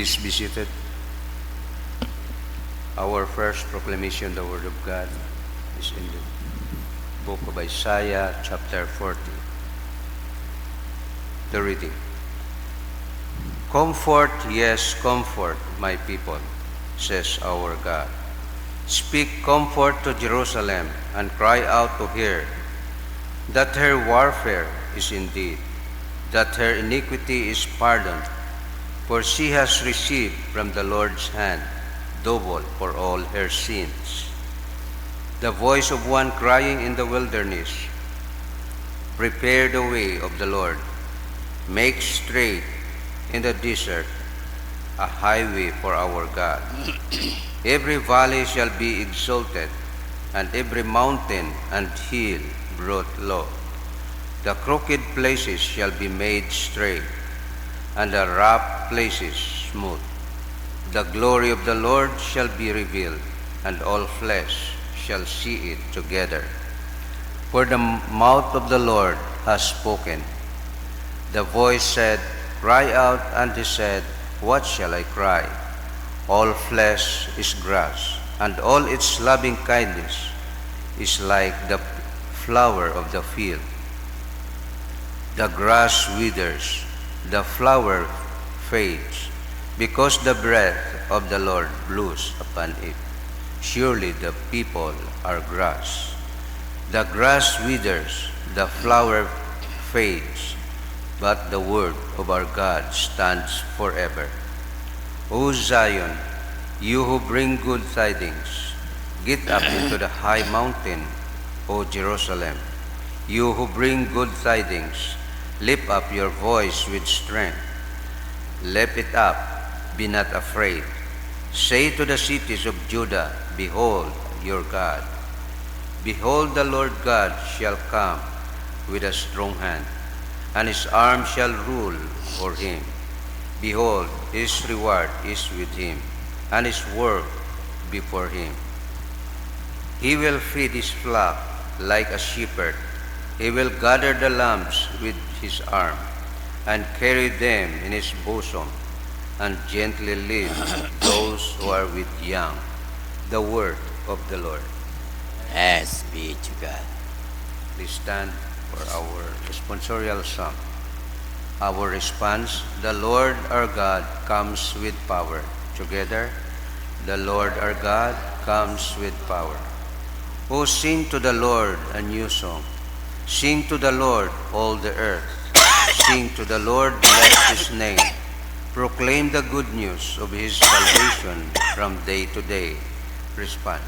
Please be seated. Our first proclamation, the Word of God, is in the book of Isaiah, chapter 40. The reading. Comfort, yes, comfort, my people, says our God. Speak comfort to Jerusalem and cry out to her, that her warfare is indeed, that her iniquity is pardoned, for she has received from the Lord's hand double for all her sins. The voice of one crying in the wilderness, prepare the way of the Lord, make straight in the desert a highway for our God. Every valley shall be exalted, and every mountain and hill brought low. The crooked places shall be made straight, and the rough places smooth. The glory of the Lord shall be revealed, and all flesh shall see it together. For the mouth of the Lord has spoken. The voice said, cry out, and he said, what shall I cry? All flesh is grass, and all its loving kindness is like the flower of the field. The grass withers, the flower fades, because the breath of the Lord blows upon it. Surely the people are grass. The grass withers, the flower fades, but the word of our God stands forever. O Zion, you who bring good tidings, get up into the high mountain, O Jerusalem. You who bring good tidings, lift up your voice with strength. Lift it up, be not afraid. Say to the cities of Judah, behold your God. Behold, the Lord God shall come with a strong hand, and his arm shall rule for him. Behold, his reward is with him, and his work before him. He will feed his flock like a shepherd. He will gather the lambs with his arm, and carry them in his bosom, and gently lead those who are with young. The word of the Lord. Thanks be to God. Please stand for our responsorial song. Our response, the Lord our God comes with power. Together, the Lord our God comes with power. Oh, sing to the Lord a new song. Sing to the Lord, all the earth. Sing to the Lord, bless his name. Proclaim the good news of his salvation from day to day. Response.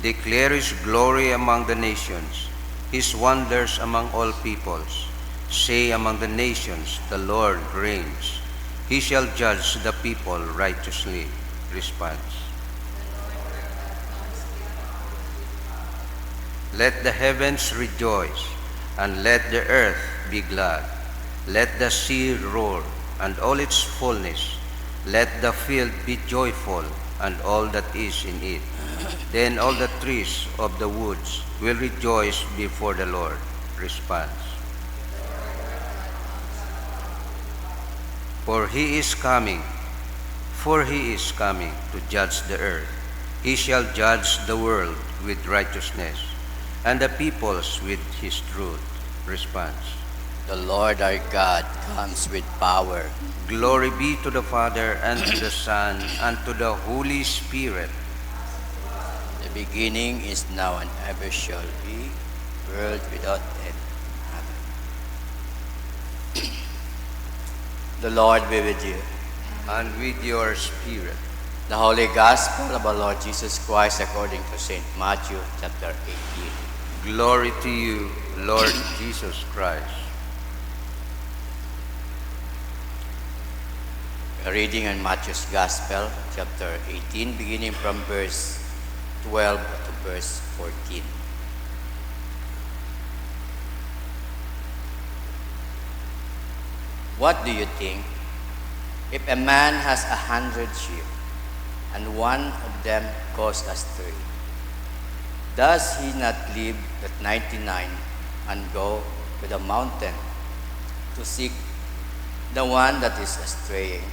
Declare his glory among the nations, his wonders among all peoples. Say among the nations, the Lord reigns. He shall judge the people righteously. Response. Let the heavens rejoice, and let the earth be glad. Let the sea roar, and all its fullness. Let the field be joyful, and all that is in it. Then all the trees of the woods will rejoice before the Lord. Response. For he is coming to judge the earth. He shall judge the world with righteousness, and the peoples with his truth. Response. The Lord our God comes with power. Glory be to the Father, and to the Son, and to the Holy Spirit. The beginning is now and ever shall be, world without end. Amen. The Lord be with you. And with your spirit. The Holy Gospel of our Lord Jesus Christ according to St. Matthew chapter 18. Glory to you, Lord Jesus Christ. A reading on Matthew's Gospel, chapter 18, beginning from verse 12 to verse 14. What do you think? If a man has 100 sheep, and one of them goes astray, does he not leave the 99 and go to the mountain to seek the one that is straying.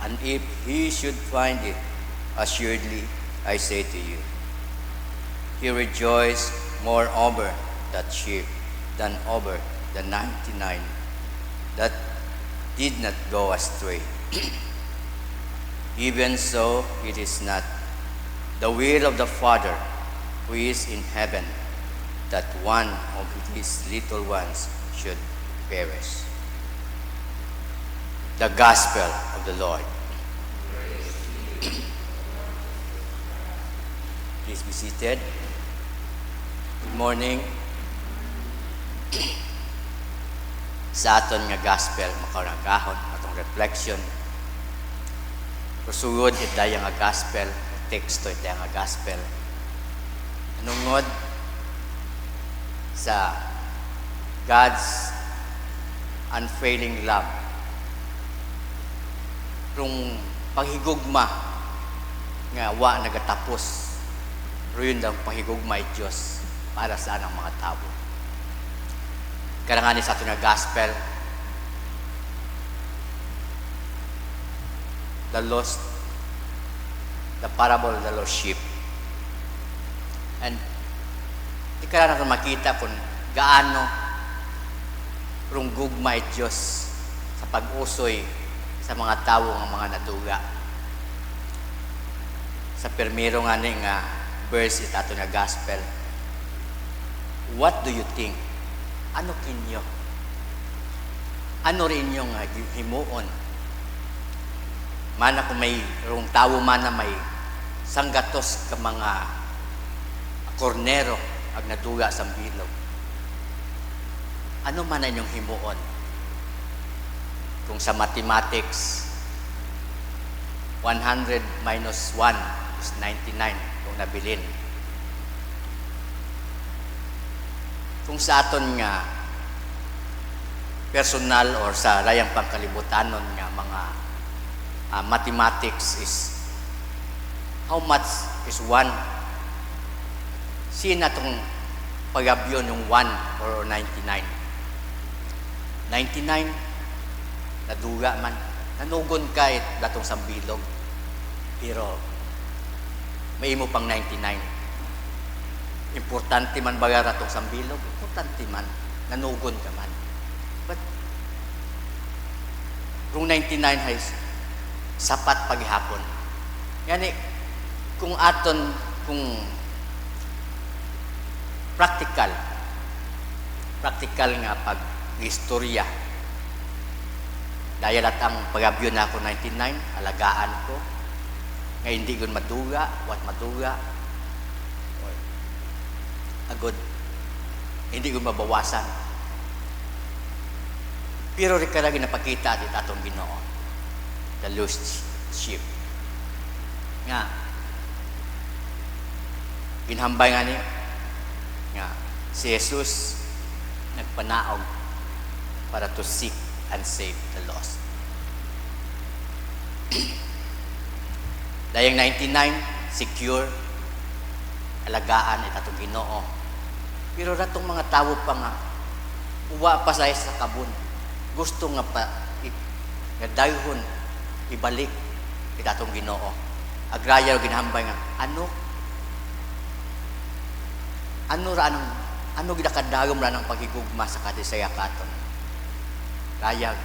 And if he should find it, assuredly I say to you, he rejoiced more over that sheep than over the 99 that did not go astray. Even so, it is not the will of the Father who is in heaven that one of his little ones should perish. The Gospel of the Lord. Please be seated. Good morning. Sa aton nga gospel, makaragahon, atong reflection. Kusugod itay nga gospel, teksto itay nga gospel. Anungod sa God's unfailing love. Kung paghigugma nga wa nagatapos, ruyon ang paghigugma ay Diyos para sa anang mga tao. Karangani sa ating gospel, the parable of the lost sheep. And di ka na natin makita kung gaano rung gugma ay Diyos sa pag-usoy sa mga tao ng mga naduga. Sa permiro nga ni nga verse itato na gospel, what do you think? Ano kinyo? Ano rin yung himuon? Mana kung may rung tao man na may sanggatos ka mga kornero ag naduga sa bilog. Ano man ang inyong himuon? Kung sa mathematics, 100 minus 1 is 99 kung nabilin. Kung sa aton nga personal or sa layang pangkalibutanon nga mga mathematics is how much is 1? Sino itong pagabyon yung 1 or 99? 99, naduga man. Nanugon ka datong sambilog. Pero may mo pang 99. Importante man baga ratong sambilog, importante man, nanugon ka man. But kung 99 ay sapat paghapon. Yani, kung practical nga pag-istorya, dahil at ang pag-abyo na ako 99, alagaan ko, nga hindi ko maduga, what maduga, agod, hindi ko mabawasan. Pero rin ka na ginapakita at atong Ginoo, the lost sheep. Nga, ginhambay nga niya, nga, si Jesus nagpanaog para to seek and save the lost. Dayang 99, secure, alagaan at atong Ginoo. Pero ratong mga tao pa nga, uwa pa sa kabun. Gusto nga pa, nga dayhon, ibalik itatong Ginoo. Agraya o ginahambay nga, ano ginakadagom ra ng paghigugma sa kadisaya katon. Kaya,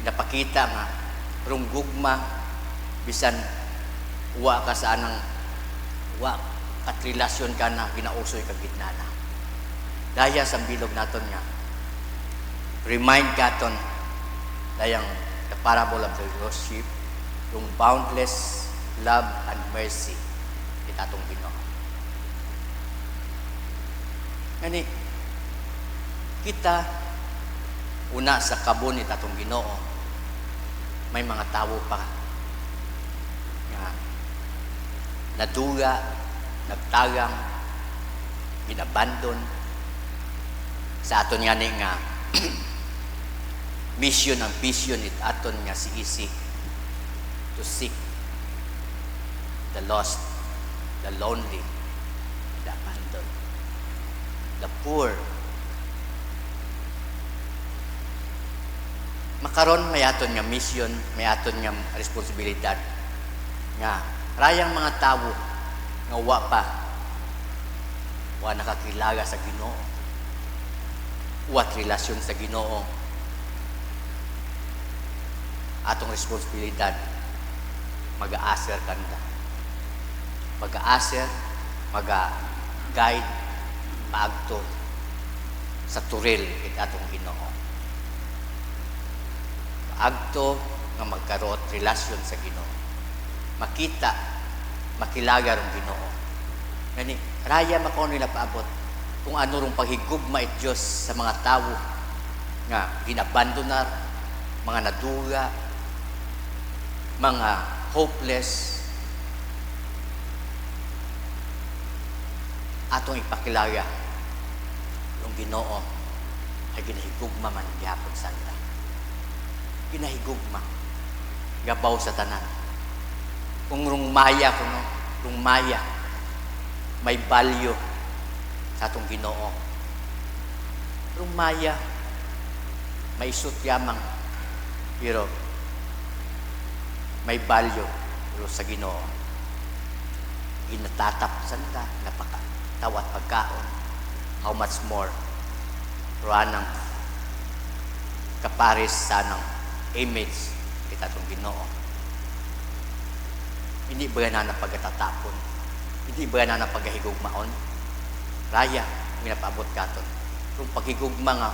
napakita nga, rung gugma, bisan, uwa ka sa anang, uwa, katrelasyon ka na, ginausoy ka gitna na. Daya sa bilog naton nga, remind katon, dayang the parable of the lost sheep, yung boundless love and mercy itatong Ginoo. Ngani, kita, una sa kabon itatong Ginoo, may mga tao pa nga naduga, nagtagang, ginabandon, sa aton nga nga mission ang vision it aton nga si isi to seek the lost, the lonely, the abandoned, the poor, makaron may aton nga mission, may aton nga responsibilidad nga rayang mga tawo nga wa nakakilaga sa Ginoo, wat relasyon sa Ginoo. Atong responsibilidad mag-aaser kanda, mag-aaser, mag-guide paagto sa turil it atong Ginoo, paagto nga magkaroon relasyon sa Ginoo, makita, makilaga rong Ginoo. Gani raya makaw nila paabot kung ano rong paghigugma it Dios sa mga tawo nga ginabandonar, mga naduga, mga hopeless. Atong ipakilaya yung Ginoo ay ginahigugma man gyapon santa, ginahigugma gabaw sa tanan. Kung rungmaya kuno, rungmaya may balyo sa atong Ginoo, rungmaya may isut yamang pero may balyo pero sa Ginoo ginatatap santa napakatawat pagkaon. How much more ruanang kapares sa nang image kita itong Ginoo. Hindi ba na pagkatatapon, hindi ba na paghigugmaon, raya minapaabot katon kung paghigugma nga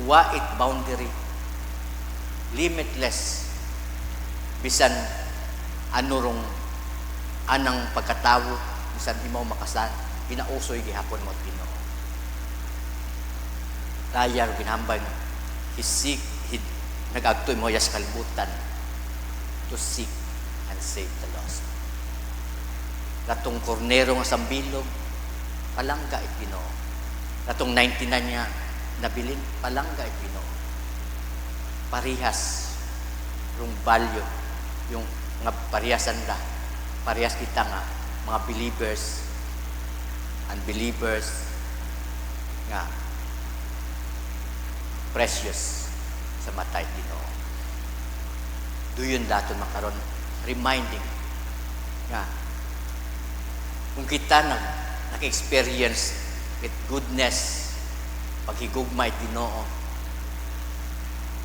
wait boundary, limitless, bisan anurong anang pagkatawo, bisan himaw makasan ginausoy gihapon mo Ginoo. Raya ginambay nga nag-agtoy mo yas kalibutan to seek and save the lost. Ratong kornero nga sambilog palangga it Ginoo, ratong 99 niya nabilin palangga it Ginoo. Parihas rung balyo yung nga parihasan ra, parehas kita nga mga believers, unbelievers nga precious sa matay Ginoo. Duyon daton makaron reminding nga kung kita nag-experience with goodness, paghigugma it Ginoo,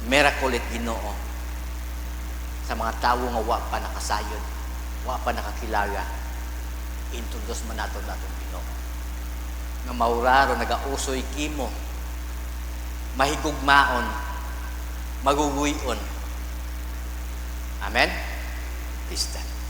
miracle it Ginoo sa mga tawo nga wa pa nakasayod, wa pa nakakilala, introduce man naton Ginoo nga mauraro nagausoy kimo, mahigugmaon, maguguyon. Amen? Please stand.